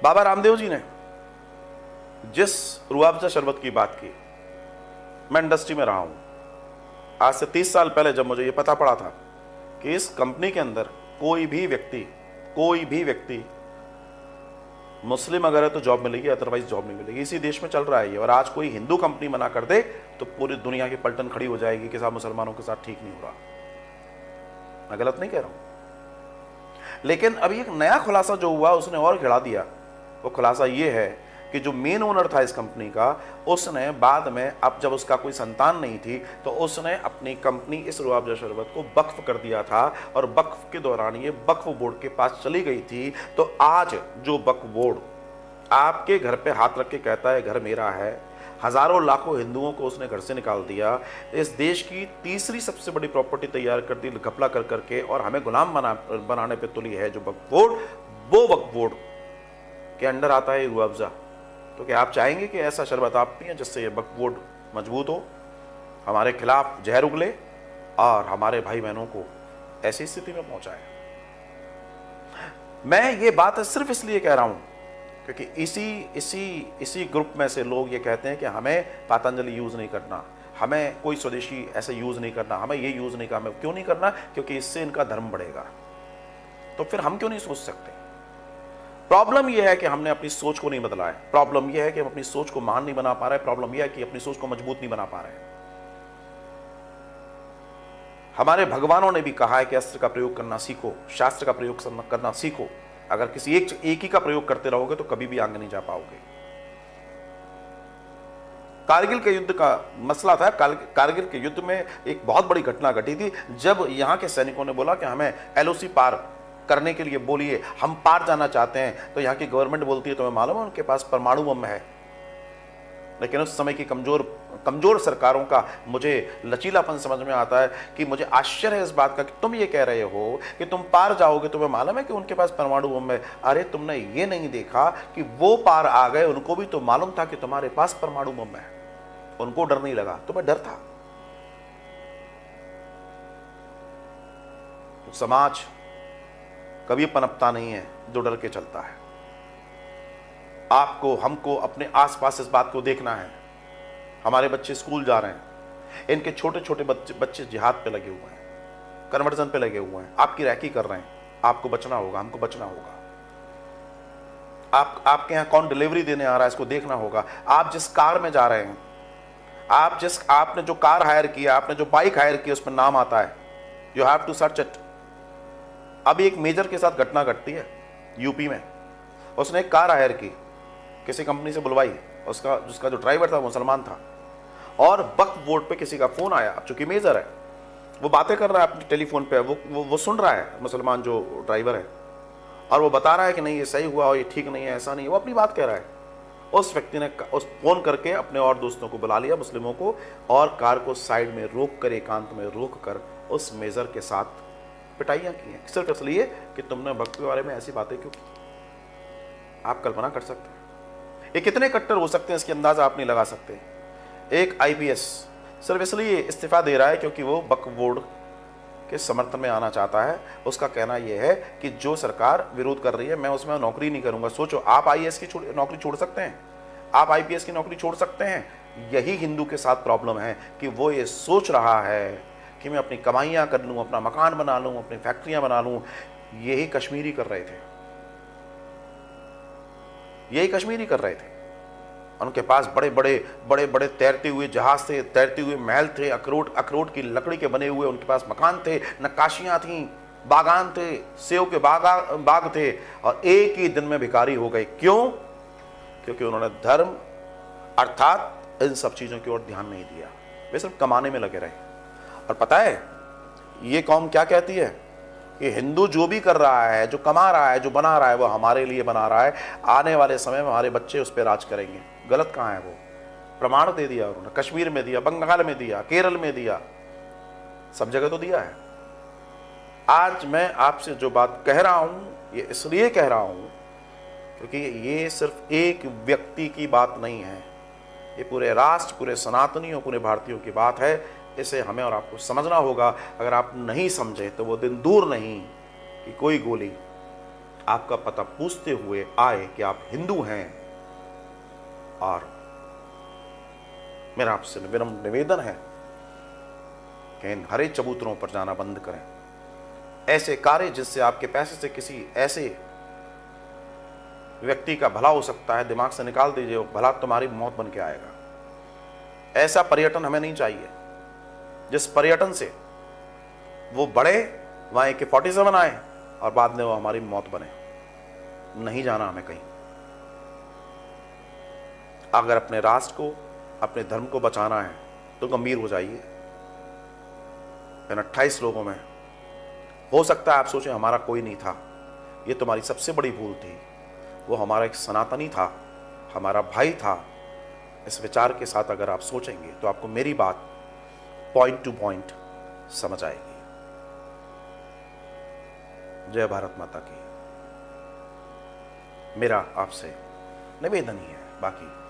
बाबा रामदेव जी ने जिस रूह अफ़ज़ा शरबत की बात की, मैं इंडस्ट्री में रहा हूं, आज से 30 साल पहले जब मुझे ये पता पड़ा था कि इस कंपनी के अंदर कोई भी व्यक्ति मुस्लिम अगर है तो जॉब मिलेगी, अदरवाइज जॉब नहीं मिलेगी। इसी देश में चल रहा है ये। और आज कोई हिंदू कंपनी मना कर दे तो पूरी दुनिया की पलटन खड़ी हो जाएगी कि साहब मुसलमानों के साथ ठीक नहीं हो रहा। मैं गलत नहीं कह रहा हूं। लेकिन अभी एक नया खुलासा जो हुआ उसने और खिला दिया। वो खुलासा ये है कि जो मेन ओनर था इस कंपनी का, उसने बाद में, अब जब उसका कोई संतान नहीं थी, तो उसने अपनी कंपनी इस रूह अफ़ज़ा शरबत को वक्फ कर दिया था। और वक्फ के दौरान ये वक्फ बोर्ड के पास चली गई थी। तो आज जो वक्फ बोर्ड आपके घर पे हाथ रख के कहता है घर मेरा है, हजारों लाखों हिंदुओं को उसने घर से निकाल दिया, इस देश की तीसरी सबसे बड़ी प्रॉपर्टी तैयार कर दी घपला कर करके, और हमें गुलाम बनाने पे तुली है जो वक्फ बोर्ड, वो वक्फ बोर्ड के अंडर आता है रूह अफ़ज़ा। तो क्या आप चाहेंगे कि ऐसा शरबत आप पिएं जिससे ये वक्फ बोर्ड मजबूत हो, हमारे खिलाफ जहर उगले और हमारे भाई बहनों को ऐसी स्थिति में पहुंचाए? मैं ये बात सिर्फ इसलिए कह रहा हूं क्योंकि इसी ग्रुप में से लोग ये कहते हैं कि हमें पतंजलि यूज नहीं करना, हमें कोई स्वदेशी ऐसे यूज नहीं करना, हमें ये यूज नहीं करना। क्यों नहीं करना? क्योंकि इससे इनका धर्म बढ़ेगा। तो फिर हम क्यों नहीं सोच सकते? प्रॉब्लम यह है कि हमने अपनी सोच को नहीं बदला है। प्रॉब्लम यह है कि हम अपनी सोच को महान नहीं बना पा रहे। प्रॉब्लम यह है कि अपनी सोच को मजबूत नहीं बना पा रहे। हमारे भगवानों ने भी कहा है कि अस्त्र का प्रयोग करना सीखो, शास्त्र का प्रयोग करना सीखो। अगर किसी एक ही का प्रयोग करते रहोगे तो कभी भी आगे नहीं जा पाओगे। कारगिल के युद्ध का मसला था। कारगिल के युद्ध में एक बहुत बड़ी घटना घटी थी जब यहां के सैनिकों ने बोला कि हमें एलओसी पार करने के लिए बोलिए, हम पार जाना चाहते हैं। तो यहाँ की गवर्नमेंट बोलती है तुम्हें मालूम है उनके पास परमाणु बम है। लेकिन उस समय की कमजोर सरकारों का मुझे लचीलापन समझ में आता है कि मुझे आश्चर्य है इस बात का कि तुम ये कह रहे हो कि तुम पार जाओगे, तुम्हें मालूम है कि उनके पास परमाणु बम है। अरे तुमने ये नहीं देखा कि वो पार आ गए, उनको भी तो मालूम था कि तुम्हारे पास परमाणु बम है। उनको डर नहीं लगा, तुम्हें डर था। तो समाज कभी पनपता नहीं है जो डर के चलता है। आपको हमको अपने आसपास इस बात को देखना है। हमारे बच्चे स्कूल जा रहे हैं, इनके छोटे छोटे बच्चे जिहाद पे लगे हुए हैं, कन्वर्जन पे लगे हुए हैं, आपकी रैकी कर रहे हैं। आपको बचना होगा, हमको बचना होगा। आपके यहाँ कौन डिलीवरी देने आ रहा है इसको देखना होगा। आप जिस कार में जा रहे हैं, आपने जो कार हायर किया, आपने जो बाइक हायर की, उस पर नाम आता है। You have to search it. अभी एक मेजर के साथ घटना घटती है यूपी में। उसने एक कार हायर की, किसी कंपनी से बुलवाई, जिसका जो ड्राइवर था वो मुसलमान था, और वक्फ बोर्ड पे किसी का फोन आया। चूंकि मेजर है, वो बातें कर रहा है अपने टेलीफोन पे, वो सुन रहा है मुसलमान जो ड्राइवर है, और वो बता रहा है कि नहीं ये सही हुआ और ये ठीक नहीं है, ऐसा नहीं, वो अपनी बात कह रहा है। उस व्यक्ति ने उस फोन करके अपने और दोस्तों को बुला लिया, मुस्लिमों को, और कार को साइड में रोक कर, एकांत में रोक कर उस मेजर के साथ पिटाइयां की हैं, सिर्फ इसलिए कि तुमने वक्त के बारे में ऐसी बातें क्यों की। आप कल्पना कर सकते हैं ये कितने कट्टर हो सकते हैं, इसकी अंदाजा आप नहीं लगा सकते। एक आईपीएस सिर्फ इसलिए इस्तीफा दे रहा है क्योंकि वो वक्फ बोर्ड के समर्थन में आना चाहता है। उसका कहना यह है कि जो सरकार विरोध कर रही है मैं उसमें नौकरी नहीं करूंगा। सोचो, आप आईएएस की नौकरी छोड़ सकते हैं, आप आईपीएस की नौकरी छोड़ सकते हैं। यही हिंदू के साथ प्रॉब्लम है कि वो ये सोच रहा है कि मैं अपनी कमाइयां कर लूं, अपना मकान बना लूं, अपनी फैक्ट्रियां बना लूं। यही कश्मीरी कर रहे थे, यही कश्मीरी कर रहे थे। उनके पास बड़े बड़े तैरते हुए जहाज थे, तैरते हुए महल थे, अखरोट की लकड़ी के बने हुए उनके पास मकान थे, नक्काशियां थीं, बागान थे, सेब के बाग थे, और एक ही दिन में भिखारी हो गए। क्यों? क्योंकि उन्होंने धर्म अर्थात इन सब चीजों की ओर ध्यान नहीं दिया, वे सिर्फ कमाने में लगे रहे। और पता है ये कौम क्या कहती है कि हिंदू जो भी कर रहा है, जो कमा रहा है, जो बना रहा है, वो हमारे लिए बना रहा है, आने वाले समय में हमारे बच्चे उस पर राज करेंगे। गलत कहाँ है? वो प्रमाण दे दिया उन्होंने, कश्मीर में दिया, बंगाल में दिया, केरल में दिया, सब जगह तो दिया है। आज मैं आपसे जो बात कह रहा हूं ये इसलिए कह रहा हूं क्योंकि ये सिर्फ एक व्यक्ति की बात नहीं है, ये पूरे राष्ट्र, पूरे सनातनियों, पूरे भारतीयों की बात है। इसे हमें और आपको समझना होगा। अगर आप नहीं समझे तो वो दिन दूर नहीं कि कोई गोली आपका पता पूछते हुए आए कि आप हिंदू हैं, और मेरा आपसे विनम्र निवेदन है कि इन हरे चबूतरों पर जाना बंद करें। ऐसे कार्य जिससे आपके पैसे से किसी ऐसे व्यक्ति का भला हो सकता है, दिमाग से निकाल दीजिए, भला तुम्हारी मौत बन के आएगा। ऐसा पर्यटन हमें नहीं चाहिए जिस पर्यटन से वो बड़े वहां AK-47 आए और बाद में वो हमारी मौत बने। नहीं जाना हमें कहीं। अगर अपने राष्ट्र को, अपने धर्म को बचाना है तो गंभीर हो जाइए। इन 28 लोगों में हो सकता है आप सोचें हमारा कोई नहीं था। ये तुम्हारी सबसे बड़ी भूल थी। वो हमारा एक सनातनी था, हमारा भाई था। इस विचार के साथ अगर आप सोचेंगे तो आपको मेरी बात पॉइंट टू पॉइंट समझ आएगी। जय भारत माता की। मेरा आपसे निवेदन ही है, बाकी